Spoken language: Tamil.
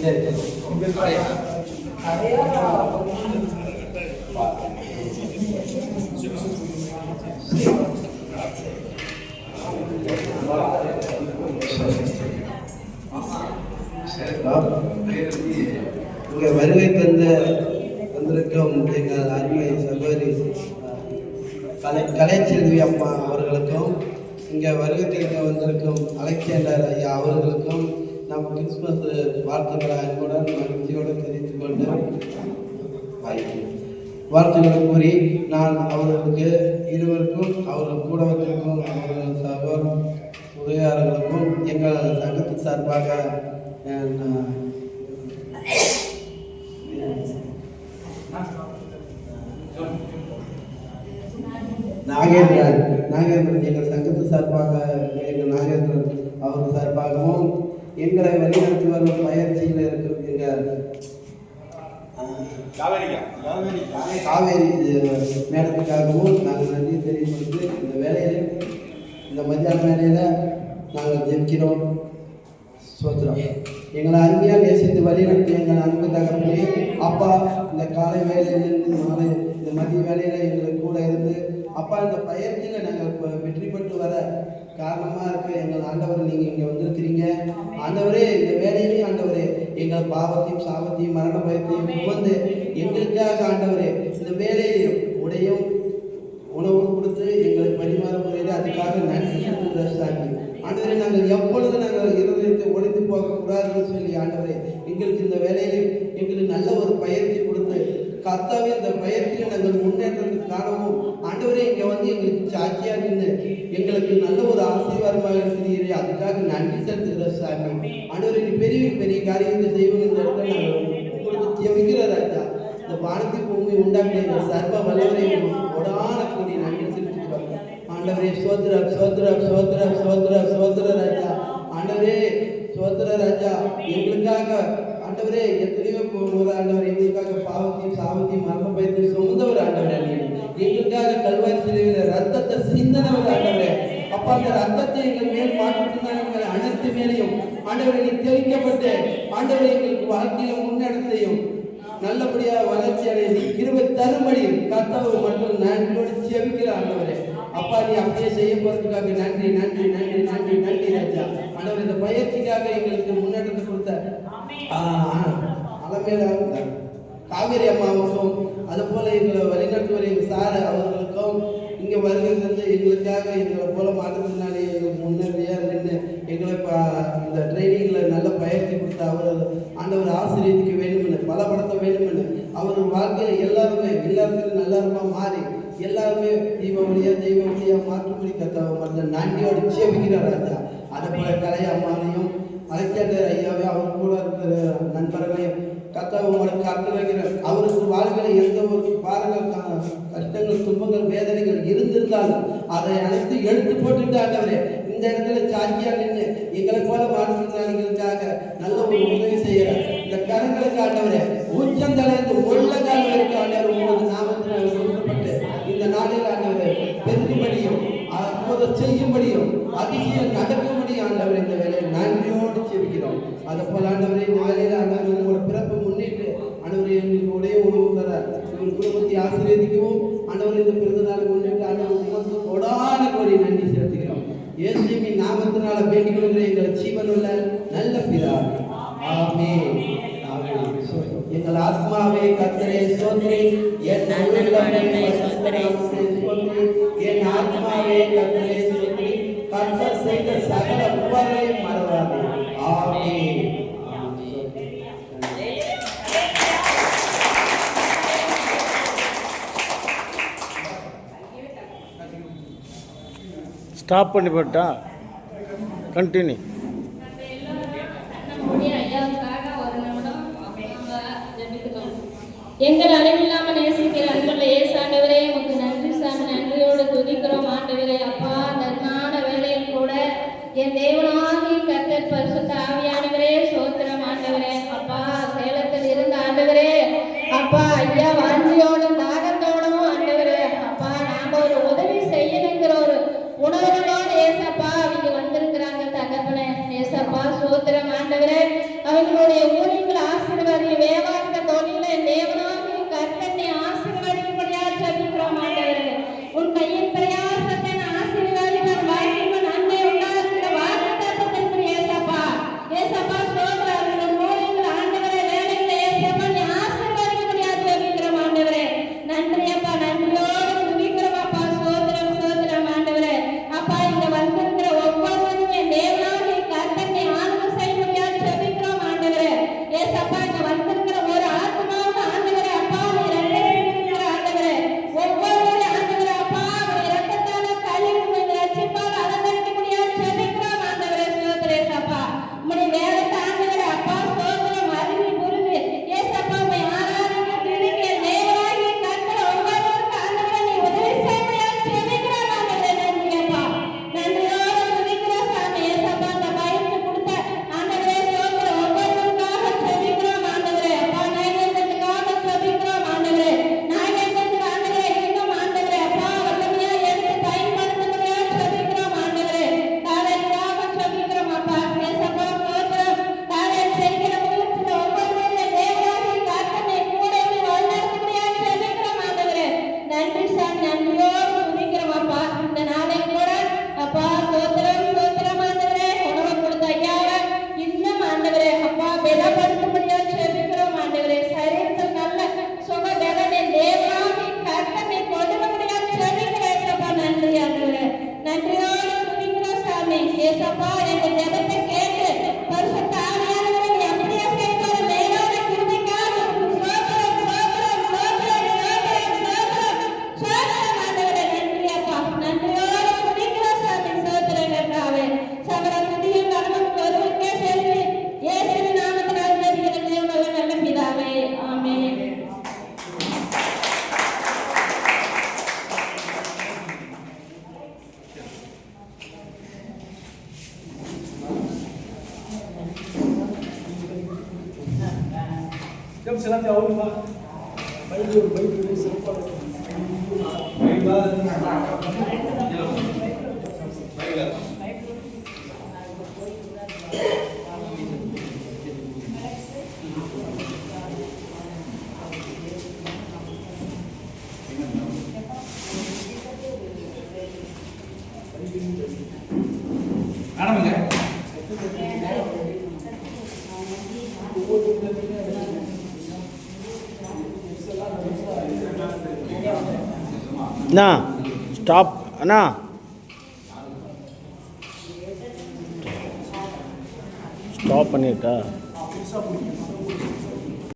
சரி இங்கே வருகை வந்திருக்கும் எங்கள் அருமை சகோதரி கலைச்செல்வி அம்மா அவர்களுக்கும் இங்கே வருகை வந்திருக்கும் அலெக்சாண்டர் ஐயா அவர்களுக்கும் நம்ம கிறிஸ்துமஸ் வாழ்த்துக்களை அன்புடன் மகிழ்ச்சியோடு தெரிவித்துக் கொண்டு வாழ்த்துக்களை கூறி நான் அவர்களுக்கு இருவருக்கும் அவர்கள் கூட வந்திருக்கும் அவர்கள் சகோதர உரையாளர்களுக்கும் எங்கள் சங்கத்தின் சார்பாக நாகேந்திரன் எங்கள் சங்கத்து சார்பாக எங்கள் நாகேந்திரன் அவர் சார்பாகவும் எங்களை வழிநடத்தி வரும் பயிற்சியில் இருக்கும் எங்கள் காவேரி மேடத்துக்காகவும் நாங்கள் நன்றி தெரிவித்து இந்த வேலையில் இந்த மத்தியான வேலையில் நாங்கள் ஜெயிக்கிறோம். சோத்திரம் எங்களை அருமையாக நேசித்து வழிநடத்தி எங்கள் அன்பு தகப்பனே அப்பா இந்த காலை வேலையிலிருந்து மாலை இந்த மதிய வேலையில் எங்களுக்கு கூட இருந்து அப்பா இந்த பயிற்சியில் நாங்கள் வெற்றி பெற்று வர காரணமாக இருக்க எங்கள் ஆண்டவர் நீங்கள் இங்கே வந்திருக்கிறீங்க. ஆண்டவரே இந்த வேலையிலேயும் ஆண்டவரே எங்கள் பாவத்தையும் சாபத்தையும் மரண பயத்தையும் வந்து எங்களுக்காக ஆண்டவரே இந்த வேலையையும் உடையும் உணவு கொடுத்து எங்களை பரிமாற முறையில் அதுக்காக நன்றி சாமி. ஆண்டவரே நாங்கள் எப்பொழுது நாங்கள் இருதயத்தை உடைத்து போகக்கூடாதுன்னு சொல்லி ஆண்டவரே எங்களுக்கு இந்த வேலையிலையும் எங்களுக்கு நல்ல ஒரு பயிற்சி கொடுத்து கர்த்தாவே இந்த பயிற்சியில் நாங்கள் முன்னேற்றத்துக்கு காணவும் ஆண்டவரே இங்கே வந்து எங்களுக்கு சாட்சியாக நின்று எங்களுக்கு நல்ல ஒரு ஆசீர்வாதமாக இருக்கிறீரே அதுக்காக நன்றி செலுத்துகிற சாமி. ஆண்டவரே நீ பெரிய பெரிய காரியத்தை செய்வோம் இந்த இடத்துல நாங்கள் உங்களுக்கு ஜெபிக்கிற ராஜா இந்த வானத்தை பூமி உண்டாக்கிய சர்வ வல்லவரை கொடான கூடி நன்றி செலுத்துகிறோம். ஆண்டவரே சோத்ர சோத்ர சோத்ர சோத்ர சோத்ர ராஜா ஆண்டவரே சோத்ர ராஜா எங்களுக்காக ஆண்டவரே எத்தனையோ போகும்போது ஆண்டவர் எங்களுக்காக பாவத்தையும் சாபத்தையும் மரண பயத்தை சுமந்தவர் ஆண்டவரே எங்களுக்காக கல்வாரி சிலுவையில ரத்தத்தை சிந்தனவர் ஆண்டவரே அப்பா அந்த ரத்தத்தை எங்கள் மேல் மாற்றிட்டு அனைத்து மேலையும் ஆண்டவரை நீ தெளிக்கப்பட்டு ஆண்டவரை எங்களுக்கு வாழ்க்கையில முன்னெடுத்தையும் நல்லபடியாக வளர்ச்சி அடைந்து கிருபை தரும்படியும் கர்த்தாவை மட்டும் நன்றியோடு செபிக்கிற ஆண்டவரே அப்பா நீ அப்படியே செய்ய போறதுக்காக நன்றி நன்றி நன்றி நன்றி நன்றி ராஜா. ஆண்டவர் இந்த பயிற்சிக்காக எங்களுக்கு முன்னெடுத்து கொடுத்த அலமேல காவேரி அம்மாவுக்கும் அது போல எங்களை வழிநடத்துவர் எங்கள் சார் அவர்களுக்கும் இங்கே வருகிறது எங்களுக்காக எங்களை போல மாற்றத்தினாலே எங்களுக்கு முன்னேறியாக நின்று எங்களை இந்த ட்ரைனிங்கில் நல்ல பயிற்சி கொடுத்த அவர் ஆண்டவர் ஆசிரியத்துக்கு வேண்டுமென்னு பலப்படுத்த வேண்டுமென்னு அவர் வாழ்க்கையில் எல்லாருக்கும் நல்ல மாறி எல்லாருமே தெய்வமொழியா மாற்றுமொழி கத்தவ மற்ற நன்றியோடு சேமிக்கிறார் ராஜா. அதை போல கலை அம்மாவையும் அலெக்சாண்டர் ஐயாவே அவர் கூட இருக்கிற நண்பர்களையும் கத்தவங்களை காத்து வைக்கிறார். அவருக்கு வாழ்க்கையில் எந்த ஒரு பாரங்கள் கஷ்டங்கள் துன்பங்கள் வேதனைகள் இருந்திருந்தாலும் அதை அனைத்து எடுத்து போட்டுட்டு ஆண்டவரே இந்த இடத்துல சாட்சியா நின்று எங்களை போல மாற்றுத்திறனாளிகளுக்காக நல்ல ஒரு உதவி செய்கிறார். இந்த கரங்களுக்கு ஆண்டவரே உச்சந்தலைந்து உள்ளங்கால் வரைக்கும் ஆண்டவர் உங்களது நாமத்தில் கொடுக்கப்பட்டு இந்த நாளில் ஆண்டவரை பெருகும்படியும் அற்புதம் செய்யும்படியும் அதிசயம் நடக்கும்படியும் ஆண்டவர் இந்த வேலையை நன்றியோடு செபிக்கிறோம். அதை போல ஆண்டவரை இந்த வேலையில் ஆண்டவர் உங்களோட பிறப்பு முன்னிட்டு ஆண்டவரை எங்களுக்கு உடைய உணவு தரார் இவங்க குடும்பத்தை ஆசீர்வதிக்கவும் ஆண்டவர் இந்த பிறந்த நாள் முன்னிட்டு ஆண்டவர் கொடான கோடி நன்றி செலுத்துகிறோம். இயேசுவின் நாமத்தினால வேண்டிக் கொள்கிற எங்கள் ஜீவனுள்ள நல்ல பிதாவே ஆமென். எங்கள் ஆத்மாவே கர்த்தரை ஸ்தோத்திரி என் உள்ளமே கர்த்தரை ஸ்தோத்திரி என் ஆத்மாவே கர்த்தரை ஸ்தோத்திரி கர்த்தர் செய்த சகல உபகாரங்களையும் மறவாதே. ஆமென். ஸ்டாப் பண்ணி போட்டா கண்டினியூ. எங்கள் அளவில்லாமல் நேசிக்கிற அன்புள்ள ஏசாண்டவரே உமக்கு நன்றி சாமி. நன்றியோடு துதிக்கிறோம் ஆண்டவரே. அப்பா தர்மான வேலையில் கூட என் தேவனாகி கர்த்தர் பரிசுத்த ஆவியானவரே சோத்திரம் ஆண்டவரே. அப்பா சேலத்தில் இருந்த ஆண்டவரே அப்பா ஐயா வாஞ்சியோடும் தாகத்தோடும் ஆண்டவரே அப்பா நாம ஒரு உதவி செய்யணுங்கிற ஒரு உணர்வோடு ஏசப்பா அவங்க வந்திருக்கிறாங்க தகப்பனே. ஏசப்பா சோத்திரம் ஆண்டவரே. அவங்களுடைய ஊழியங்களை ஸ்டெப்ஸ் எல்லாத்தையும் அவுட்டுமா பைபிள் சிறப்பாக ஆரம்பிங்க. அண்ணா ஸ்டாப் அண்ணா ஸ்டாப் பண்ணிட்டா